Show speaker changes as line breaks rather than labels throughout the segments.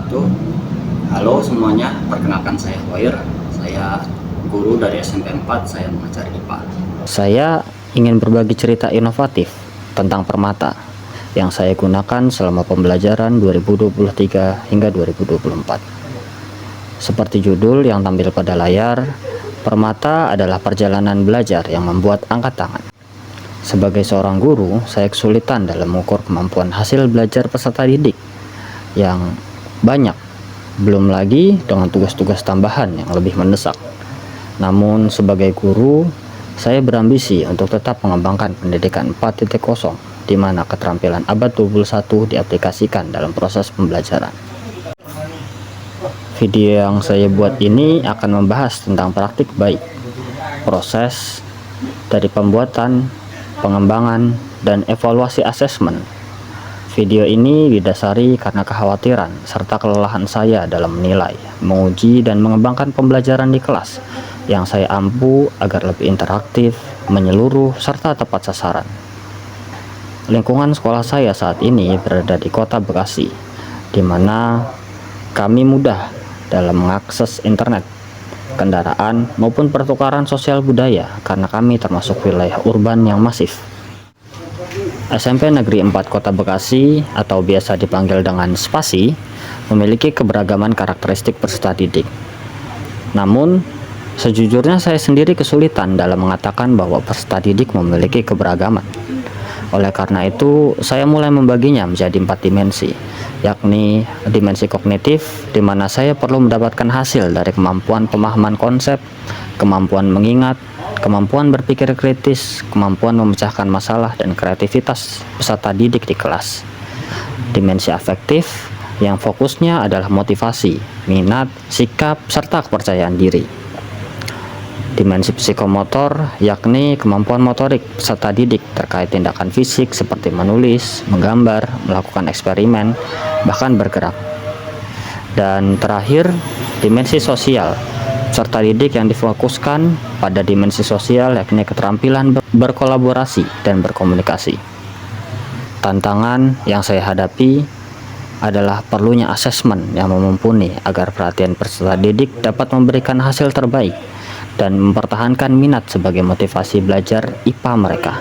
wabarakatuh. Halo semuanya, perkenalkan saya Hoir. Saya guru dari SMP 4, saya mengajar IPA. Saya ingin berbagi cerita inovatif tentang permata yang saya gunakan selama pembelajaran 2023 hingga 2024. Seperti judul yang tampil pada layar, permata adalah perjalanan belajar yang membuat angkat tangan. Sebagai seorang guru, saya kesulitan dalam mengukur kemampuan hasil belajar peserta didik yang banyak, belum lagi dengan tugas-tugas tambahan yang lebih mendesak. Namun sebagai guru, saya berambisi untuk tetap mengembangkan pendidikan 4.0, di mana keterampilan abad 21 diaplikasikan dalam proses pembelajaran. Video yang saya buat ini akan membahas tentang praktik baik, proses dari pembuatan, pengembangan, dan evaluasi asesmen. Video ini didasari karena kekhawatiran serta kelelahan saya dalam menilai, menguji, dan mengembangkan pembelajaran di kelas yang saya ampu agar lebih interaktif, menyeluruh, serta tepat sasaran. Lingkungan sekolah saya saat ini berada di Kota Bekasi, di mana kami mudah dalam mengakses internet, kendaraan, maupun pertukaran sosial budaya karena kami termasuk wilayah urban yang masif. SMP Negeri 4 Kota Bekasi atau biasa dipanggil dengan Spasi memiliki keberagaman karakteristik peserta didik. Namun, sejujurnya saya sendiri kesulitan dalam mengatakan bahwa peserta didik memiliki keberagaman. Oleh karena itu, saya mulai membaginya menjadi 4 dimensi, yakni dimensi kognitif, di mana saya perlu mendapatkan hasil dari kemampuan pemahaman konsep, kemampuan mengingat, kemampuan berpikir kritis, kemampuan memecahkan masalah, dan kreativitas peserta didik di kelas. Dimensi afektif yang fokusnya adalah motivasi, minat, sikap, serta kepercayaan diri. Dimensi psikomotor yakni kemampuan motorik peserta didik terkait tindakan fisik seperti menulis, menggambar, melakukan eksperimen, bahkan bergerak. Dan terakhir, dimensi sosial peserta didik yang difokuskan pada dimensi sosial yakni keterampilan berkolaborasi dan berkomunikasi. Tantangan yang saya hadapi adalah perlunya asesmen yang mumpuni agar perhatian peserta didik dapat memberikan hasil terbaik dan mempertahankan minat sebagai motivasi belajar IPA mereka.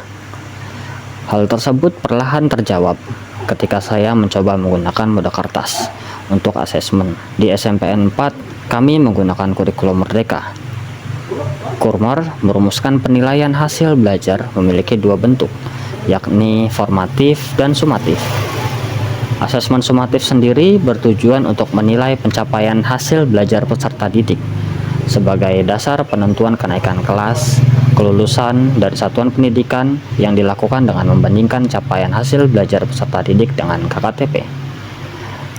Hal tersebut perlahan terjawab ketika saya mencoba menggunakan mode kertas untuk asesmen. Di SMPN 4 kami menggunakan kurikulum Merdeka. Kurmer merumuskan penilaian hasil belajar memiliki 2 bentuk, yakni formatif dan sumatif. Asesmen sumatif sendiri bertujuan untuk menilai pencapaian hasil belajar peserta didik sebagai dasar penentuan kenaikan kelas, kelulusan dari satuan pendidikan yang dilakukan dengan membandingkan capaian hasil belajar peserta didik dengan KKTP.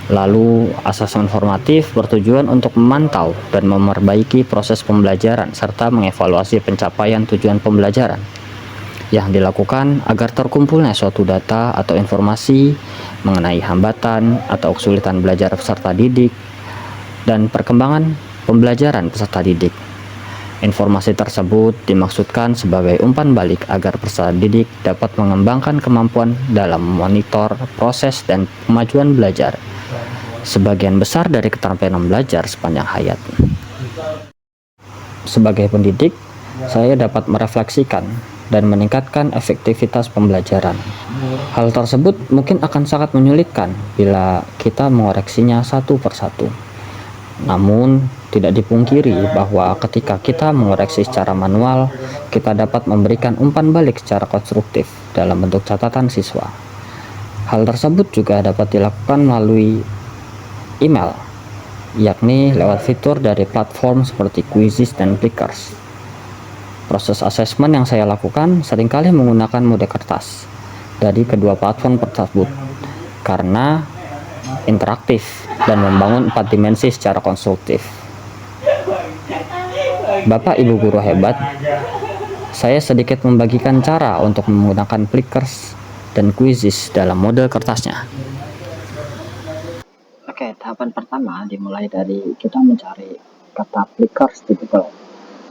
Lalu, asesmen formatif bertujuan untuk memantau dan memperbaiki proses pembelajaran serta mengevaluasi pencapaian tujuan pembelajaran yang dilakukan agar terkumpulnya suatu data atau informasi mengenai hambatan atau kesulitan belajar peserta didik dan perkembangan pembelajaran peserta didik. Informasi tersebut dimaksudkan sebagai umpan balik agar peserta didik dapat mengembangkan kemampuan dalam memonitor proses dan kemajuan belajar sebagian besar dari keterampilan belajar sepanjang hayat. Sebagai pendidik, saya dapat merefleksikan dan meningkatkan efektivitas pembelajaran. Hal tersebut mungkin akan sangat menyulitkan bila kita mengoreksinya satu persatu. Namun, tidak dipungkiri bahwa ketika kita mengoreksi secara manual, kita dapat memberikan umpan balik secara konstruktif dalam bentuk catatan siswa. Hal tersebut juga dapat dilakukan melalui email, yakni lewat fitur dari platform seperti Quizzes dan Plickers. Proses asesmen yang saya lakukan seringkali menggunakan mode kertas dari kedua platform tersebut karena interaktif dan membangun 4 dimensi secara konstruktif. Bapak Ibu guru hebat, saya sedikit membagikan cara untuk menggunakan Plickers dan Quizzes dalam mode kertasnya. Oke, tahapan pertama dimulai dari kita mencari kata Plickers di Google.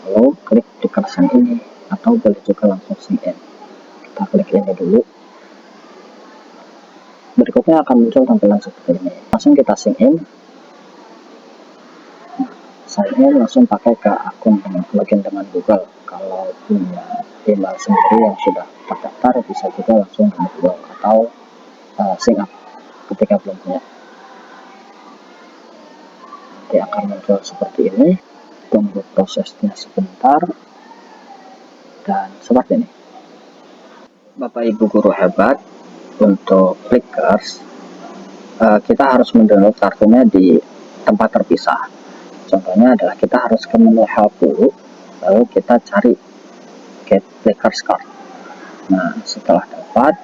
Lalu klik Plickers yang ini, atau boleh juga langsung sign in. Kita klik ini dulu. Berikutnya akan muncul tampilan seperti ini. Langsung kita sign in. saya langsung pakai ke akun dengan login dengan Google. Kalau punya email sendiri yang sudah terdaftar, bisa juga langsung dengan Google atau sign up ketika belum punya. Nanti akan muncul seperti ini. Tunggu prosesnya sebentar, dan seperti ini. Bapak Ibu guru hebat, untuk Flickr kita harus mendownload kartunya di tempat terpisah. Contohnya adalah kita harus ke menu help dulu, lalu kita cari get Flickr card. Nah, setelah dapat,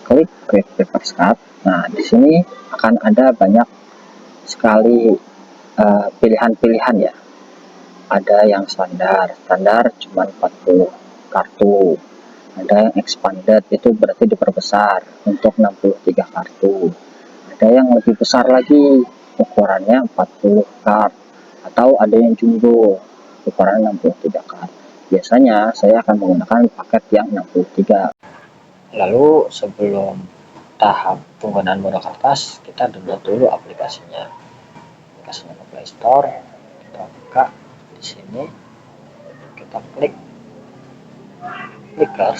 klik get Flickr card. Nah, di sini akan ada banyak sekali pilihan-pilihan ya. Ada yang standar cuma 40 kartu. Ada yang expanded, itu berarti diperbesar untuk 63 kartu. Ada yang lebih besar lagi, ukurannya 40 kart, atau ada yang jumbo, ukuran 63 kart. Biasanya saya akan menggunakan paket yang 63. Lalu sebelum tahap penggunaan mode kertas, kita download dulu aplikasinya. Aplikasinya ke Play Store, kita buka di sini, kita klik Flickr,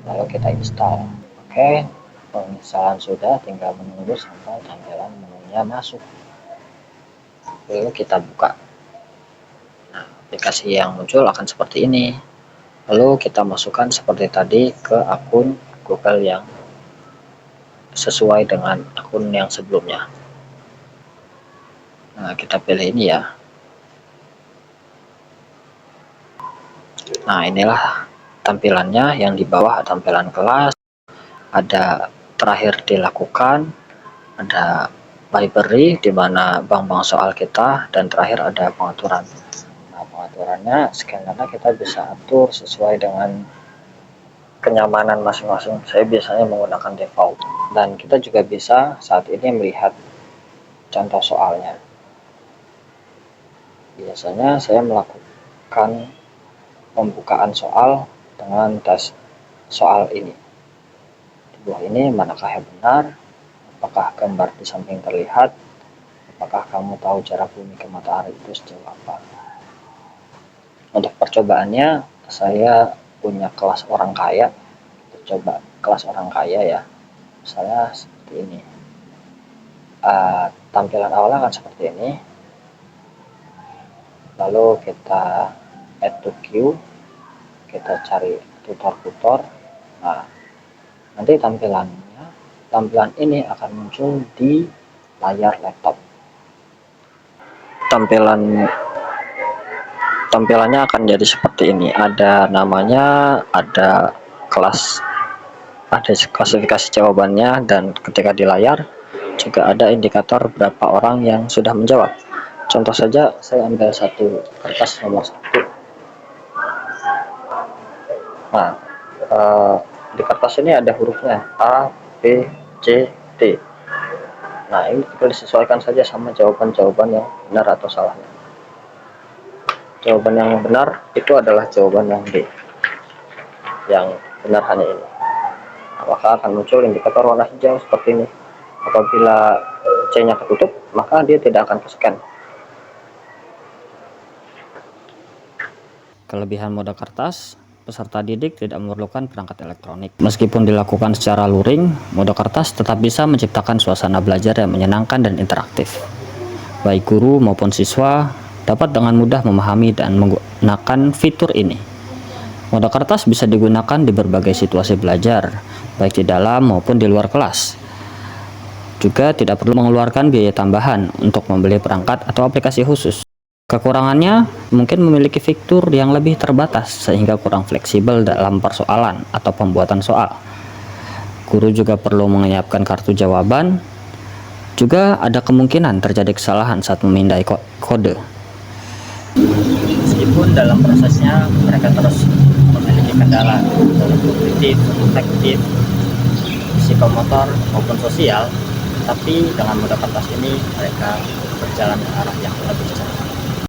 lalu kita install. Oke, penginstalan sudah, tinggal menunggu sampai tampilan menunya masuk. Lalu kita buka. Nah, aplikasi yang muncul akan seperti ini. Lalu kita masukkan seperti tadi ke akun Google yang sesuai dengan akun yang sebelumnya. Nah, kita pilih ini ya. Nah, inilah tampilannya. Yang di bawah tampilan kelas, ada terakhir dilakukan, ada library di mana bank-bank soal kita, dan terakhir ada pengaturan. Nah, pengaturannya scannernya kita bisa atur sesuai dengan kenyamanan masing-masing. Saya biasanya menggunakan default, dan kita juga bisa saat ini melihat contoh soalnya. Biasanya saya melakukan pembukaan soal dengan tes soal ini. Di bawah ini, manakah yang benar? Apakah gambar di samping terlihat? Apakah kamu tahu jarak bumi ke matahari itu sejauh apa? Untuk percobaannya, saya punya kelas orang kaya. Kita coba kelas orang kaya ya. Misalnya seperti ini. Tampilan awalnya akan seperti ini. Lalu kita add to queue, kita cari tutor. Nah, nanti tampilan ini akan muncul di layar laptop. Tampilannya akan jadi seperti ini. Ada namanya, ada kelas, ada klasifikasi jawabannya, dan ketika di layar juga ada indikator berapa orang yang sudah menjawab. Contoh saja, saya ambil satu kertas nomor 1. Nah, di kertas ini ada hurufnya A, B, C, D. Nah, ini tinggal disesuaikan saja sama jawaban-jawaban yang benar atau salahnya. Jawaban yang benar itu adalah jawaban yang D. Yang benar hanya ini. Maka akan muncul indikator warna hijau seperti ini. Apabila C-nya tertutup, maka dia tidak akan ke-scan. Kelebihan mode kertas, peserta didik tidak memerlukan perangkat elektronik. Meskipun dilakukan secara luring, mode kertas tetap bisa menciptakan suasana belajar yang menyenangkan dan interaktif. Baik guru maupun siswa dapat dengan mudah memahami dan menggunakan fitur ini. Mode kertas bisa digunakan di berbagai situasi belajar, baik di dalam maupun di luar kelas. Juga tidak perlu mengeluarkan biaya tambahan untuk membeli perangkat atau aplikasi khusus. Kekurangannya mungkin memiliki fitur yang lebih terbatas sehingga kurang fleksibel dalam persoalan atau pembuatan soal. Guru juga perlu menyiapkan kartu jawaban. Juga ada kemungkinan terjadi kesalahan saat memindai kode. Meskipun dalam prosesnya mereka terus memiliki kendala dalam kognitif, afektif, psikomotor maupun sosial, tapi dengan mode kertas ini mereka berjalan ke arah yang lebih cerdas.